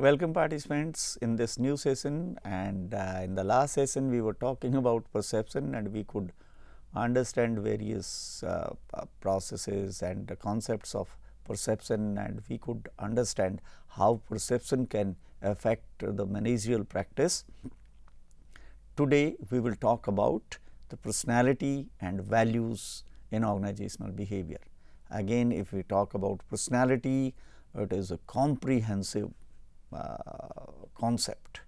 Welcome participants in this new session, and in the last session we were talking about perception, and we could understand various processes and the concepts of perception, and we could understand how perception can affect the managerial practice. Today we will talk about the personality and values in organizational behavior. Again, if we talk about personality, it is a comprehensive concept,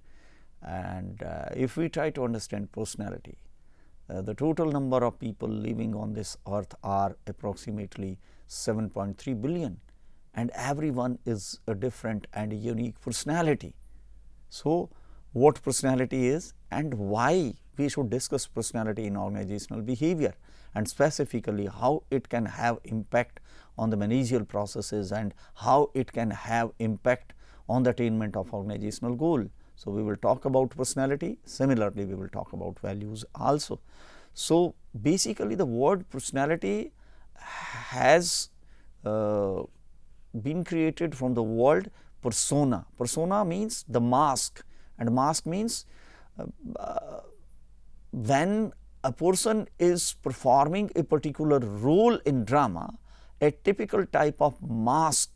and if we try to understand personality, the total number of people living on this earth are approximately 7.3 billion, and everyone is a different and a unique personality. So, what personality is and why we should discuss personality in organizational behavior, and specifically how it can have impact on the managerial processes and how it can have impact on the attainment of organizational goal. So, we will talk about personality. Similarly, we will talk about values also. So, basically the word personality has been created from the word persona. Persona means the mask, and mask means when a person is performing a particular role in drama, a typical type of mask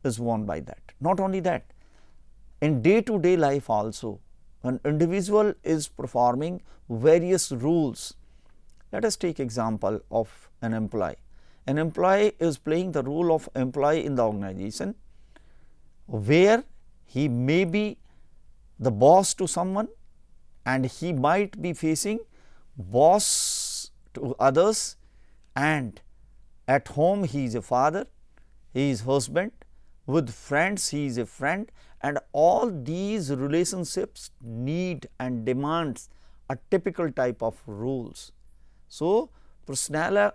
is worn by that. Not only that, in day-to-day life also, an individual is performing various roles. Let us take example of an employee. An employee is playing the role of employee in the organization, where he may be the boss to someone, and he might be facing boss to others, and at home he is a father, he is husband, with friends he is a friend, and all these relationships need and demands a typical type of roles. So, persona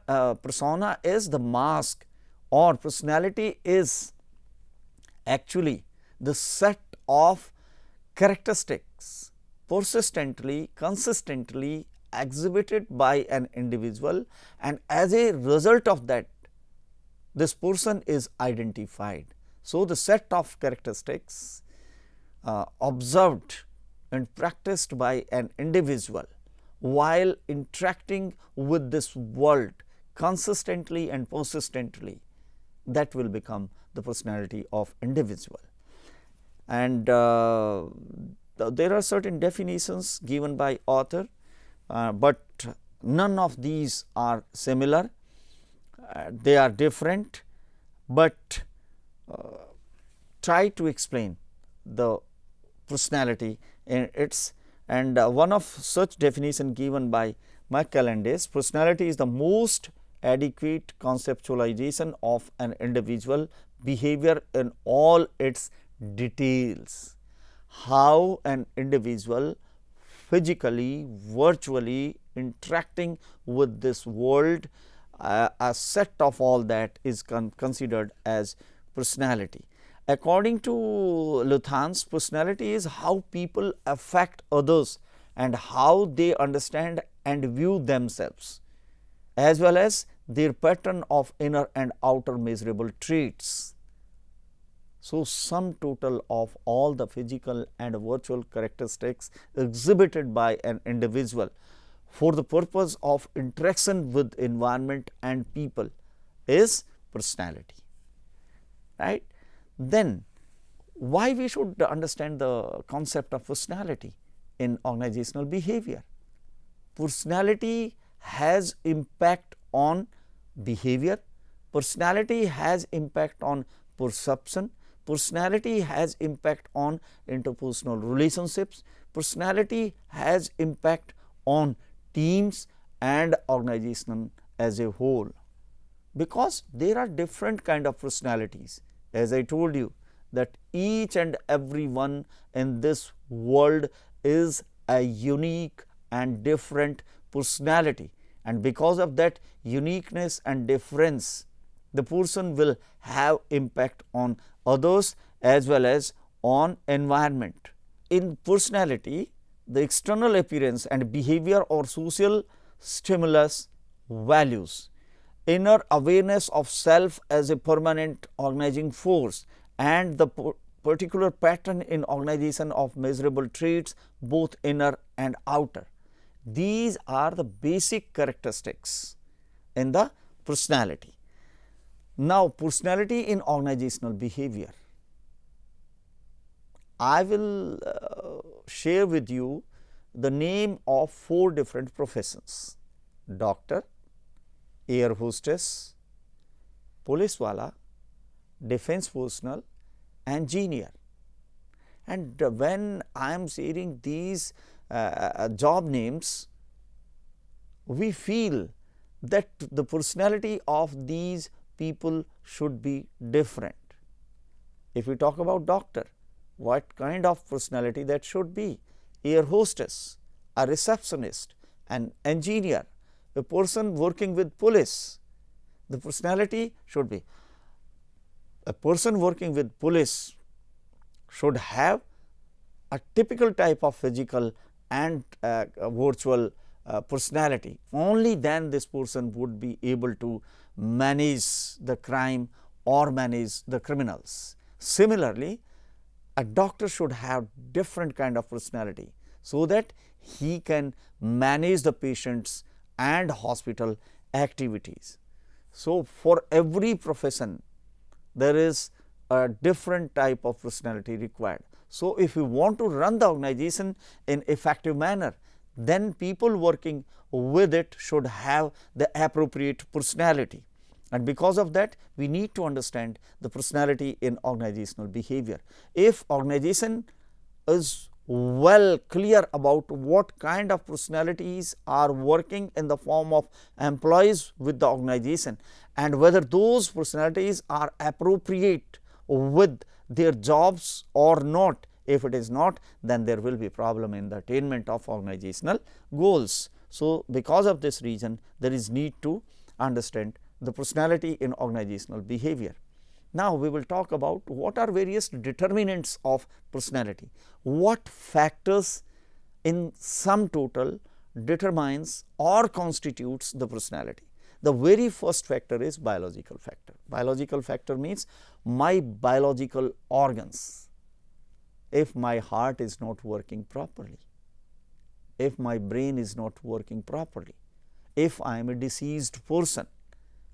is the mask, or personality is actually the set of characteristics persistently, consistently exhibited by an individual, and as a result of that, this person is identified. So, the set of characteristics observed and practiced by an individual while interacting with this world consistently and persistently, that will become the personality of individual. And there are certain definitions given by author, but none of these are similar, they are different, but try to explain the personality in its, and one of such definition given by McClelland is: personality is the most adequate conceptualization of an individual behavior in all its details. How an individual physically, virtually interacting with this world, a set of all that is considered as personality. According to Luthans, personality is how people affect others and how they understand and view themselves, as well as their pattern of inner and outer measurable traits. So, sum total of all the physical and virtual characteristics exhibited by an individual for the purpose of interaction with environment and people is personality, right. Then why we should understand the concept of personality in organizational behavior? Personality has impact on behavior, personality has impact on perception, personality has impact on interpersonal relationships, personality has impact on teams and organization as a whole, because there are different kind of personalities. As I told you that each and every one in this world is a unique and different personality, and because of that uniqueness and difference, the person will have impact on others as well as on environment. In personality, the external appearance and behavior or social stimulus, values, inner awareness of self as a permanent organizing force, and the particular pattern in organization of measurable traits, both inner and outer. These are the basic characteristics in the personality. Now, personality in organizational behavior. I will share with you the name of 4 different professions: doctor, air hostess, police wala, defense personnel, engineer. And when I am sharing these job names, we feel that the personality of these people should be different. If we talk about doctor, what kind of personality that should be? Air hostess, a receptionist, an engineer, a person working with police. The personality should be, a person working with police should have a typical type of physical and virtual personality. Only then this person would be able to manage the crime or manage the criminals. Similarly, a doctor should have different kind of personality, so that he can manage the patients and hospital activities. So, for every profession there is a different type of personality required. So, if we want to run the organization in effective manner, then people working with it should have the appropriate personality, and because of that we need to understand the personality in organizational behavior. If organization is well clear about what kind of personalities are working in the form of employees with the organization, and whether those personalities are appropriate with their jobs or not. If it is not, then there will be problem in the attainment of organizational goals. So, because of this reason, there is need to understand the personality in organizational behavior. Now, we will talk about what are various determinants of personality. What factors in sum total determines or constitutes the personality. The very first factor is biological factor. Biological factor means my biological organs. If my heart is not working properly, if my brain is not working properly, if I am a diseased person,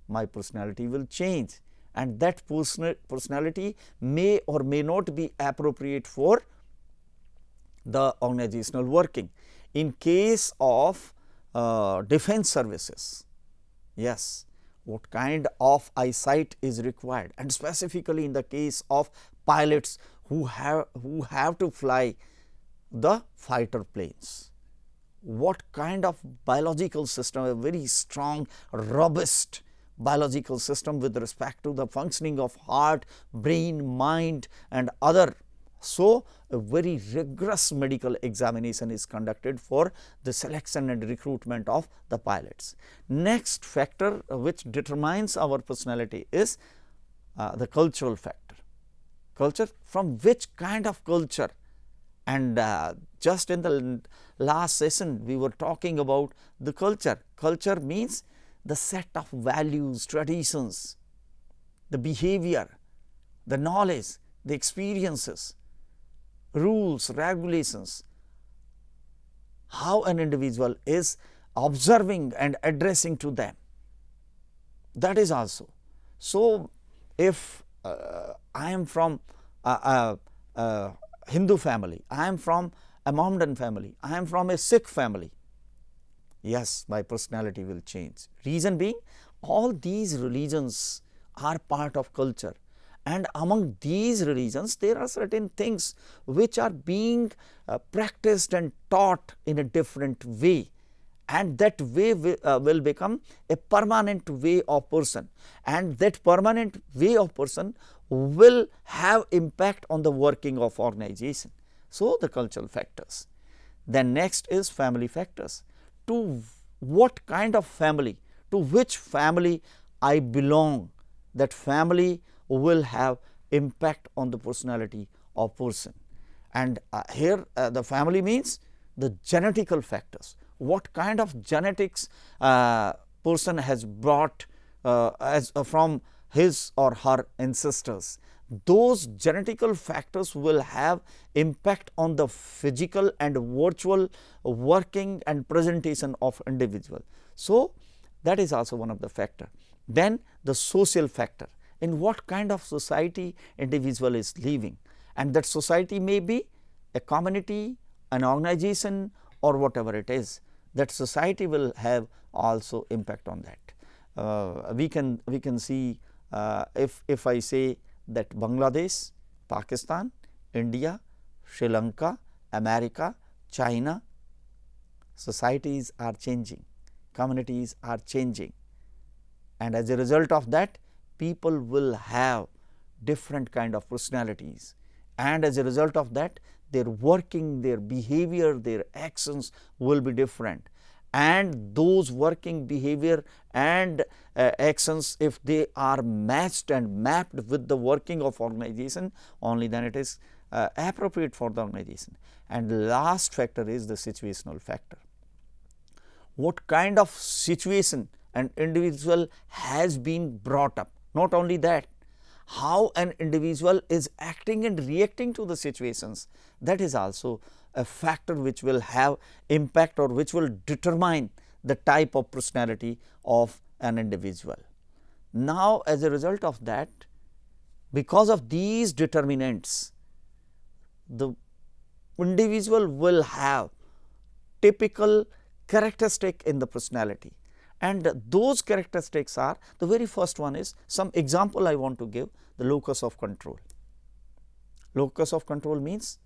my personality will change, and that personality may or may not be appropriate for the organizational working. In case of defense services, yes, what kind of eyesight is required, and specifically in the case of pilots who have to fly the fighter planes, what kind of biological system, a very strong, robust biological system with respect to the functioning of heart, brain, mind and other. So, a very rigorous medical examination is conducted for the selection and recruitment of the pilots. Next factor which determines our personality is the cultural factor. Culture, from which kind of culture, and just in the last session we were talking about the culture. Culture means the set of values, traditions, the behavior, the knowledge, the experiences, rules, regulations, how an individual is observing and addressing to them. That is also. So, if I am from a Hindu family, I am from a Mohammedan family, I am from a Sikh family, yes, my personality will change. Reason being, all these religions are part of culture, and among these religions there are certain things which are being practiced and taught in a different way, and that way will become a permanent way of person, and that permanent way of person will have impact on the working of organization. So, the cultural factors. Then next is family factors. To what kind of family, to which family I belong, that family will have impact on the personality of person. And here the family means the genetical factors. What kind of genetics person has brought from his or her ancestors, those genetical factors will have impact on the physical and virtual working and presentation of individual. So, that is also one of the factor. Then the social factor, in what kind of society individual is living, and that society may be a community, an organization, or whatever it is, that society will have also impact on that. We can see, if I say that Bangladesh, Pakistan, India, Sri Lanka, America, China, societies are changing, communities are changing, and as a result of that, people will have different kind of personalities, and as a result of that, their working, their behavior, their actions will be different. And those working behavior and actions, if they are matched and mapped with the working of organization, only then it is appropriate for the organization. And last factor is the situational factor. What kind of situation an individual has been brought up, not only that, how an individual is acting and reacting to the situations, that is also a factor which will have impact or which will determine the type of personality of an individual. Now, as a result of that, because of these determinants, the individual will have typical characteristic in the personality, and those characteristics are, the very first one is, some example I want to give, the locus of control. Locus of control means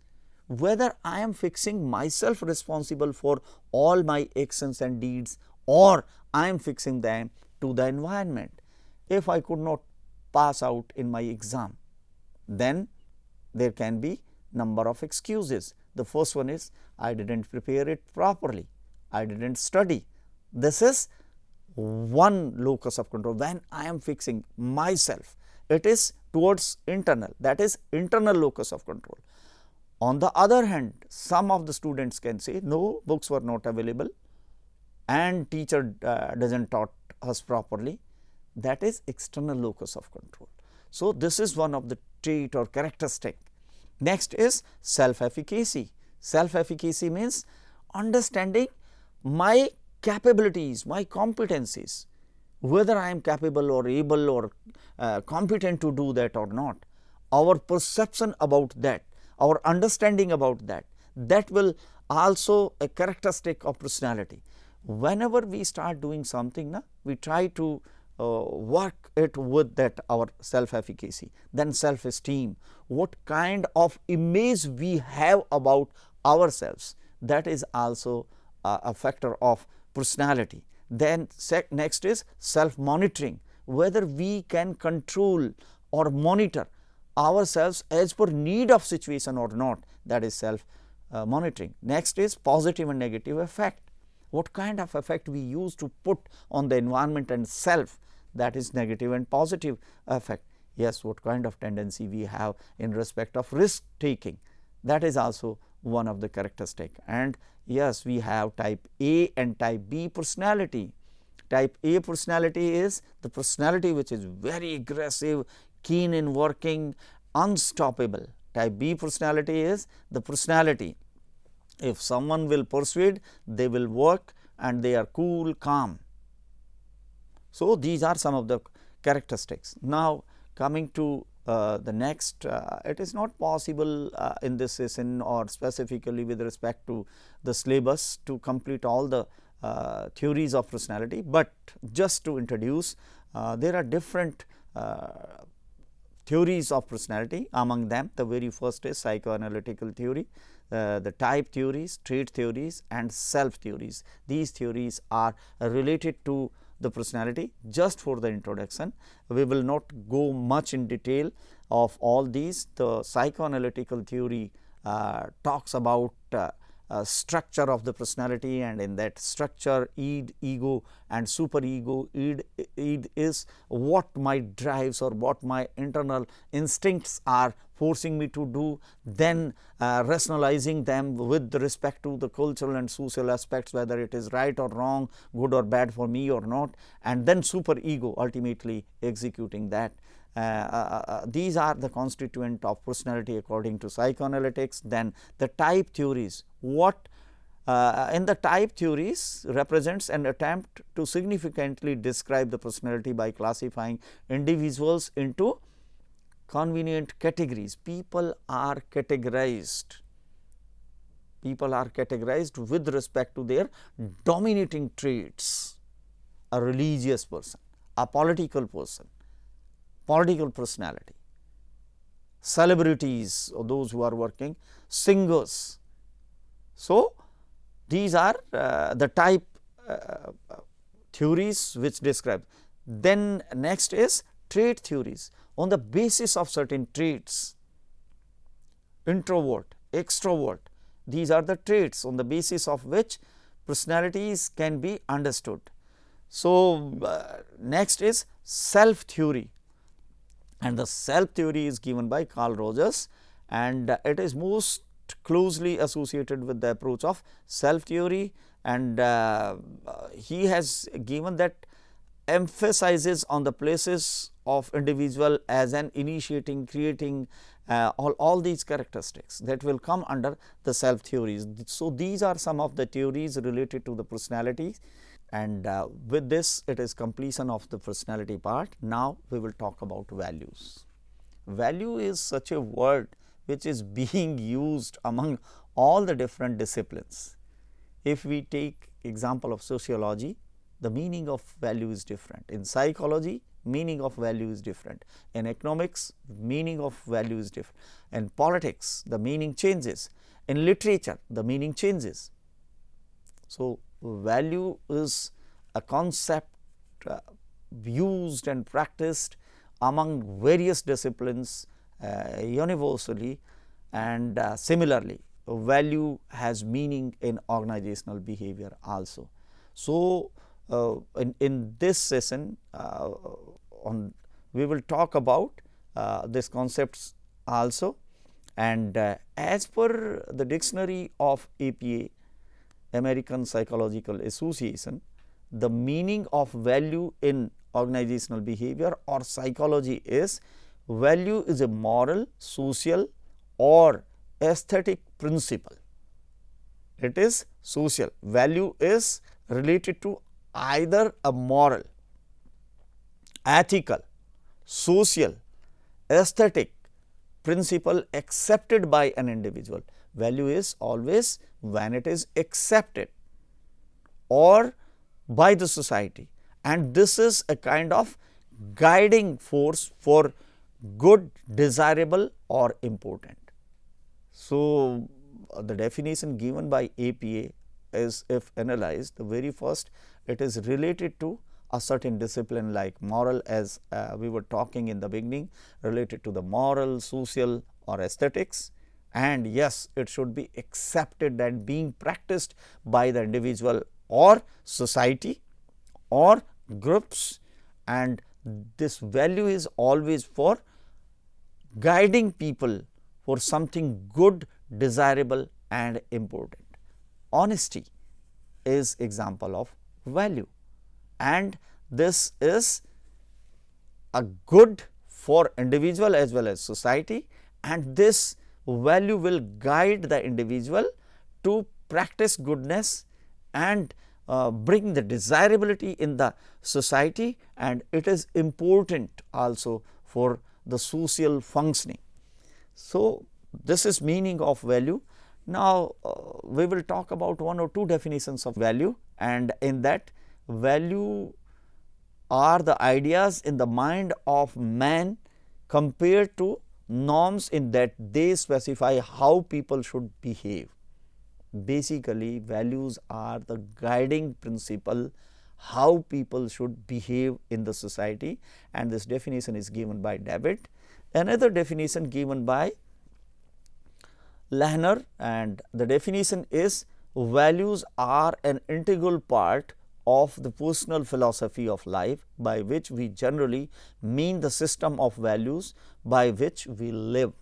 whether I am fixing myself responsible for all my actions and deeds, or I am fixing them to the environment. If I could not pass out in my exam, then there can be number of excuses. The first one is, I did not prepare it properly, I did not study. This is one locus of control. When I am fixing myself, it is towards internal, that is internal locus of control. On the other hand, some of the students can say, no, books were not available and teacher does not taught us properly, that is external locus of control. So, this is one of the trait or characteristic. Next is self-efficacy. Self-efficacy means understanding my capabilities, my competencies, whether I am capable or able or competent to do that or not. Our perception about that, our understanding about that, that will also a characteristic of personality. Whenever we start doing something, we try to work it with that our self-efficacy, then self-esteem, what kind of image we have about ourselves, that is also a factor of personality. Then next is self-monitoring, whether we can control or monitor ourselves as per need of situation or not, that is self-monitoring. Next is positive and negative effect, what kind of effect we use to put on the environment and self, that is negative and positive effect. Yes, what kind of tendency we have in respect of risk taking, that is also one of the characteristic. And yes, we have type A and type B personality. Type A personality is the personality which is very aggressive, keen in working, unstoppable. Type B personality is the personality, if someone will persuade, they will work and they are cool, calm. So, these are some of the characteristics. Now, coming to the next, it is not possible in this session or specifically with respect to the syllabus to complete all the theories of personality, but just to introduce, there are different theories of personality. Among them, the very first is psychoanalytical theory, the type theories, trait theories and self theories. These theories are related to the personality. Just for the introduction, we will not go much in detail of all these. The psychoanalytical theory talks about structure of the personality, and in that structure, id, ego and superego. Id is what my drives or what my internal instincts are forcing me to do, then rationalizing them with respect to the cultural and social aspects, whether it is right or wrong, good or bad for me or not, and then super ego ultimately executing that. These are the constituent of personality according to psychoanalytics. Then the type theories, what in the type theories represents an attempt to significantly describe the personality by classifying individuals into convenient categories. People are categorized with respect to their dominating traits. A religious person, a political person, political personality, celebrities or those who are working, singers. So, these are the type theories which describe. Then next is trait theories. On the basis of certain traits, introvert, extrovert, these are the traits on the basis of which personalities can be understood. So, next is self theory, and the self theory is given by Carl Rogers, and it is most closely associated with the approach of self theory, and he has given that emphasizes on the places of individual as an initiating, creating, all these characteristics that will come under the self theories. So, these are some of the theories related to the personality, and with this it is completion of the personality part. Now, we will talk about values. Value is such a word which is being used among all the different disciplines. If we take example of sociology, the meaning of value is different. In psychology, meaning of value is different. In economics, meaning of value is different. In politics, the meaning changes. In literature, the meaning changes. So, value is a concept used and practiced among various disciplines universally, and similarly value has meaning in organizational behavior also. So, in this session we will talk about these concepts also, and as per the dictionary of APA, American Psychological Association, the meaning of value in organizational behavior or psychology is: value is a moral, social or aesthetic principle. It is social. Value is related to either a moral, ethical, social, aesthetic principle accepted by an individual. Value is always when it is accepted or by the society, and this is a kind of guiding force for good, desirable or important. So, the definition given by APA is, if analyzed, the very first, it is related to a certain discipline like moral, as we were talking in the beginning, related to the moral, social or aesthetics, and yes, it should be accepted and being practiced by the individual or society or groups, and this value is always for guiding people for something good, desirable and important. Honesty is example of value, and this is a good for individual as well as society, and this value will guide the individual to practice goodness and bring the desirability in the society, and it is important also for the social functioning. So, this is meaning of value. Now, we will talk about one or two definitions of value, and in that, value are the ideas in the mind of man compared to norms in that they specify how people should behave. Basically, values are the guiding principle how people should behave in the society, and this definition is given by David. Another definition given by Lahner, and the definition is: values are an integral part of the personal philosophy of life, by which we generally mean the system of values by which we live.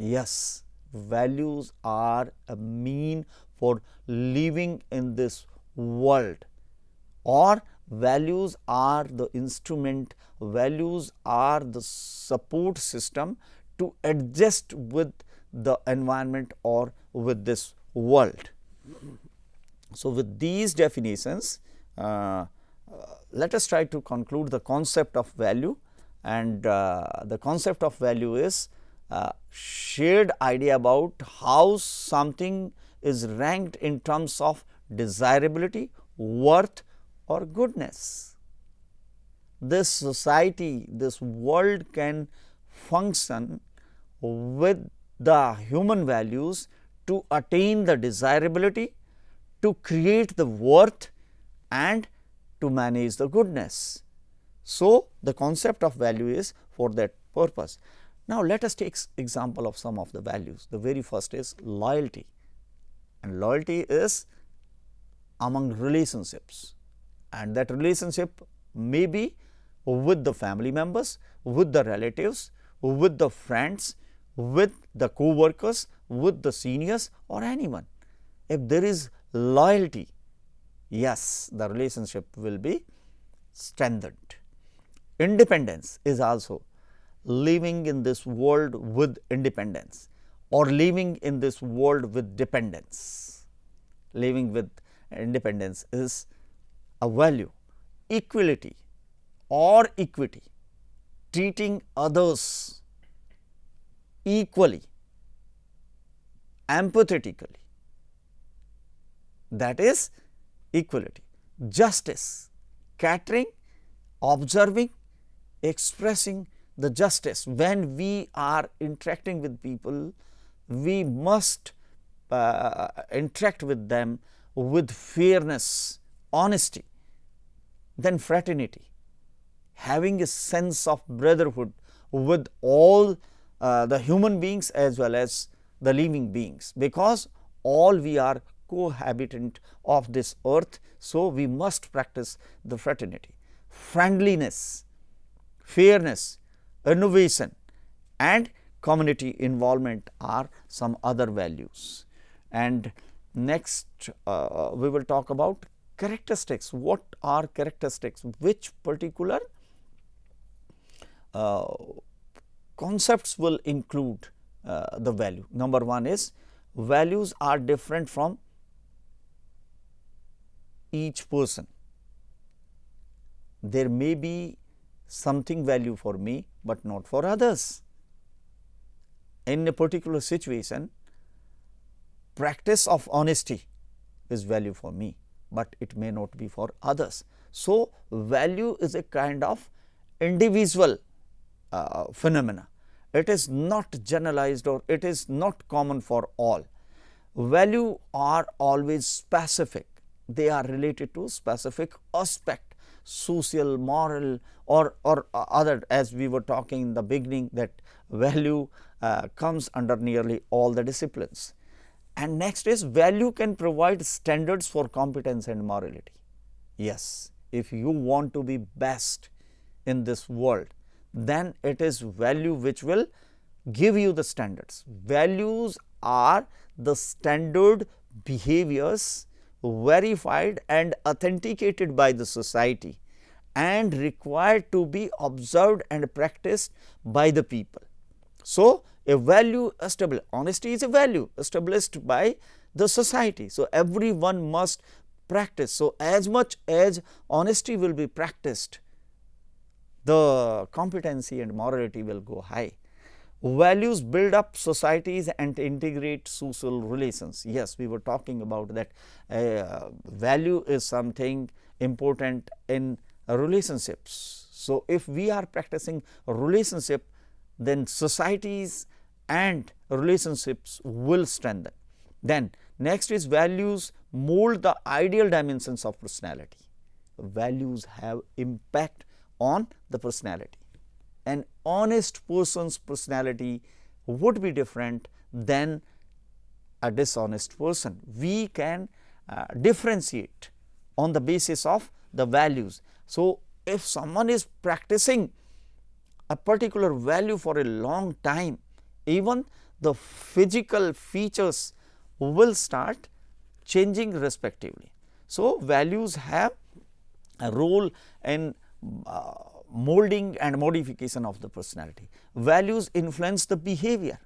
Yes, values are a mean for living in this world, or values are the instrument, values are the support system to adjust with the environment or with this world. So, with these definitions, let us try to conclude the concept of value, and the concept of value is shared idea about how something is ranked in terms of desirability, worth or goodness. This society, this world can function with the human values to attain the desirability, to create the worth and to manage the goodness. So, the concept of value is for that purpose. Now, let us take example of some of the values. The very first is loyalty, and loyalty is among relationships, and that relationship may be with the family members, with the relatives, with the friends, with the co-workers, with the seniors or anyone. If there is loyalty, yes, the relationship will be strengthened. Independence is also living in this world with independence, or living in this world with dependence. Living with independence is a value. Equality or equity, treating others equally, empathetically, that is equality. Justice, catering, observing, expressing the justice. When we are interacting with people, we must interact with them with fairness, honesty. Then fraternity, having a sense of brotherhood with all the human beings as well as the living beings, because all we are cohabitant of this earth. So, we must practice the fraternity. Friendliness, fairness, innovation and community involvement are some other values. And next we will talk about characteristics. What are characteristics? Which particular concepts will include the value? Number one is values are different from each person. There may be something value for me, but not for others. In a particular situation, practice of honesty is value for me, but it may not be for others. So, value is a kind of individual phenomena. It is not generalized or it is not common for all. Value are always specific. They are related to specific aspect, social, moral or other, as we were talking in the beginning, that value comes under nearly all the disciplines. And next is value can provide standards for competence and morality. Yes, if you want to be best in this world, then it is value which will give you the standards. Values are the standard behaviors verified and authenticated by the society and required to be observed and practiced by the people. So, a value established, honesty is a value established by the society. So, everyone must practice. So, as much as honesty will be practiced, the competency and morality will go high. Values build up societies and integrate social relations. Yes, we were talking about that value is something important in relationships. So, if we are practicing a relationship, then societies and relationships will strengthen. Then next is values mold the ideal dimensions of personality. Values have impact on the personality. An honest person's personality would be different than a dishonest person. We can differentiate on the basis of the values. So, if someone is practicing a particular value for a long time, even the physical features will start changing respectively. So, values have a role in molding and modification of the personality. Values influence the behavior.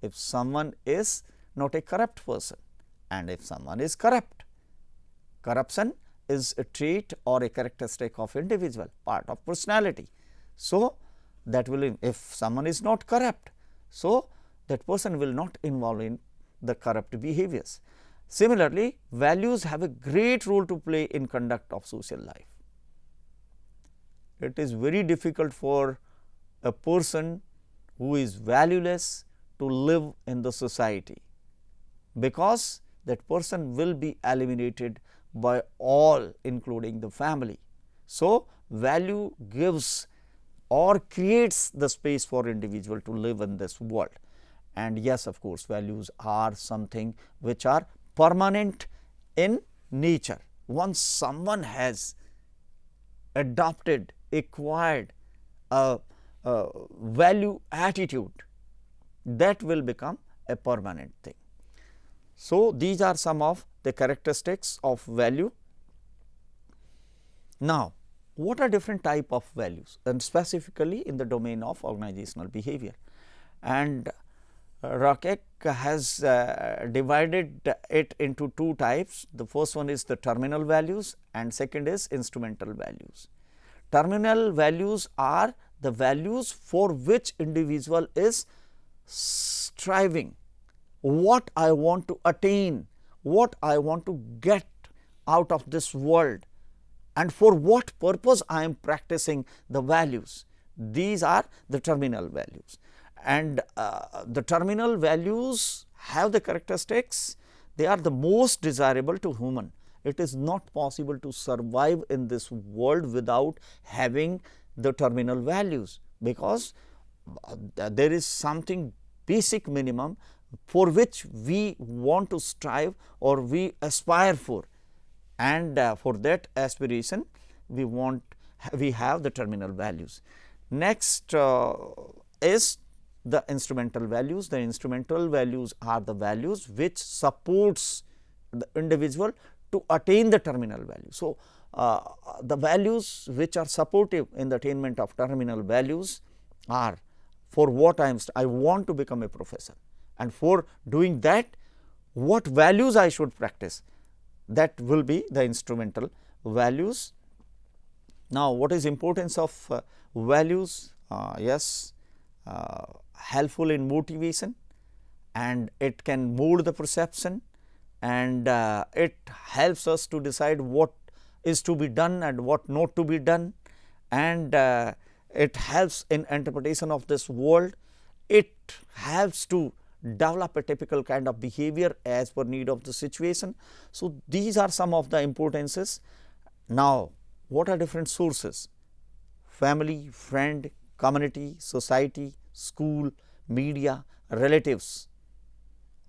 If someone is not a corrupt person and if someone is corrupt, corruption is a trait or a characteristic of individual, part of personality. So, that will, if someone is not corrupt, so that person will not involve in the corrupt behaviors. Similarly, values have a great role to play in conduct of social life. It is very difficult for a person who is valueless to live in the society, because that person will be eliminated by all, including the family. So, value gives or creates the space for individual to live in this world. And yes, of course, values are something which are permanent in nature. Once someone has adopted, acquired a value attitude, that will become a permanent thing. So, these are some of the characteristics of value. Now, what are different type of values, and specifically in the domain of organizational behavior? And Rocket has divided it into two types. The first one is the terminal values and second is instrumental values. Terminal values are the values for which individual is striving, what I want to attain, what I want to get out of this world, and for what purpose I am practicing the values. These are the terminal values. And the terminal values have the characteristics, they are the most desirable to human. It is not possible to survive in this world without having the terminal values, because there is something basic minimum for which we want to strive or we aspire for, and for that aspiration we have the terminal values. Next is the instrumental values. The instrumental values are the values which supports the individual to attain the terminal value. So, the values which are supportive in the attainment of terminal values are, for what I want to become a professor, and for doing that what values I should practice, that will be the instrumental values. Now, what is importance of values? Yes, helpful in motivation, and it can mold the perception, and it helps us to decide what is to be done and what not to be done, and it helps in interpretation of this world. It helps to develop a typical kind of behavior as per need of the situation. So, these are some of the importances. Now, what are different sources? Family, friend, community, society, school, media, relatives,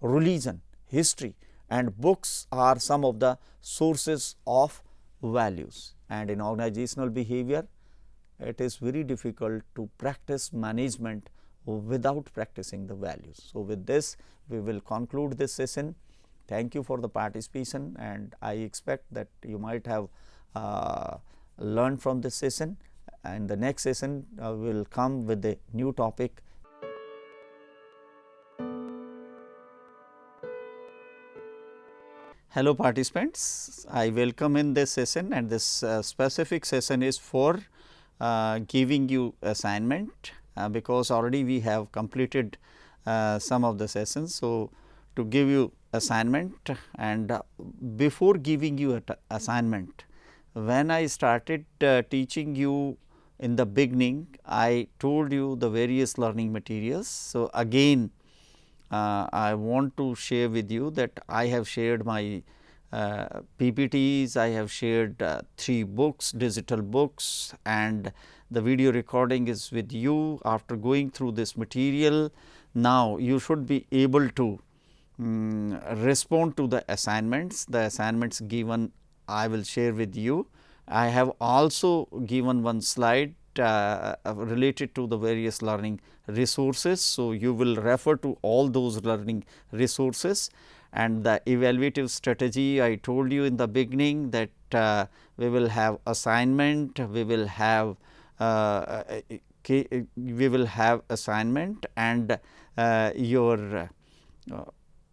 religion, history, and books are some of the sources of values. And in organizational behavior, it is very difficult to practice management without practicing the values. So, with this we will conclude this session. Thank you for the participation, and I expect that you might have learned from this session, and the next session will come with a new topic. Hello participants, I welcome in this session, and this specific session is for giving you assignment, because already we have completed some of the sessions. So, to give you assignment, and before giving you assignment, when I started teaching you in the beginning, I told you the various learning materials. So, again I want to share with you that I have shared my PPTs, I have shared 3 books, digital books, and the video recording is with you. After going through this material, now you should be able to respond to the assignments. The assignments given I will share with you. I have also given one slide related to the various learning resources. So, you will refer to all those learning resources, and the evaluative strategy I told you in the beginning that we will have assignment, we will have assignment and your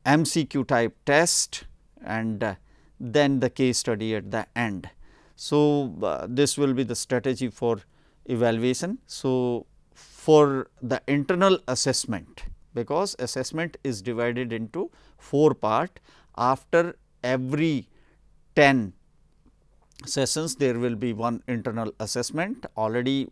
MCQ type test, and then the case study at the end. So, this will be the strategy for evaluation. So, for the internal assessment, because assessment is divided into 4 parts, after every 10 sessions there will be one internal assessment. Already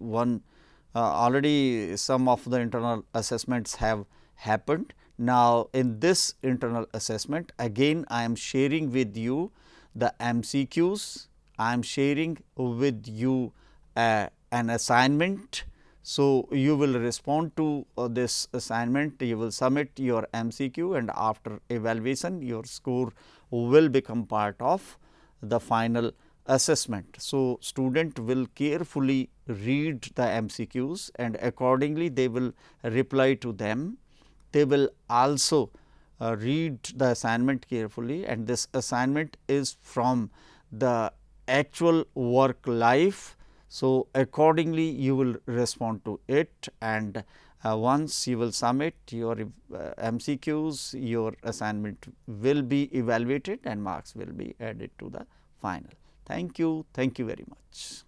some of the internal assessments have happened. Now, in this internal assessment, again I am sharing with you the MCQs, I am sharing with you an assignment. So, you will respond to this assignment, you will submit your MCQ, and after evaluation your score will become part of the final assessment. So, student will carefully read the MCQs and accordingly they will reply to them. They will also read the assignment carefully, and this assignment is from the actual work life. So, accordingly you will respond to it, and once you will submit your MCQs, your assignment will be evaluated and marks will be added to the final. Thank you very much.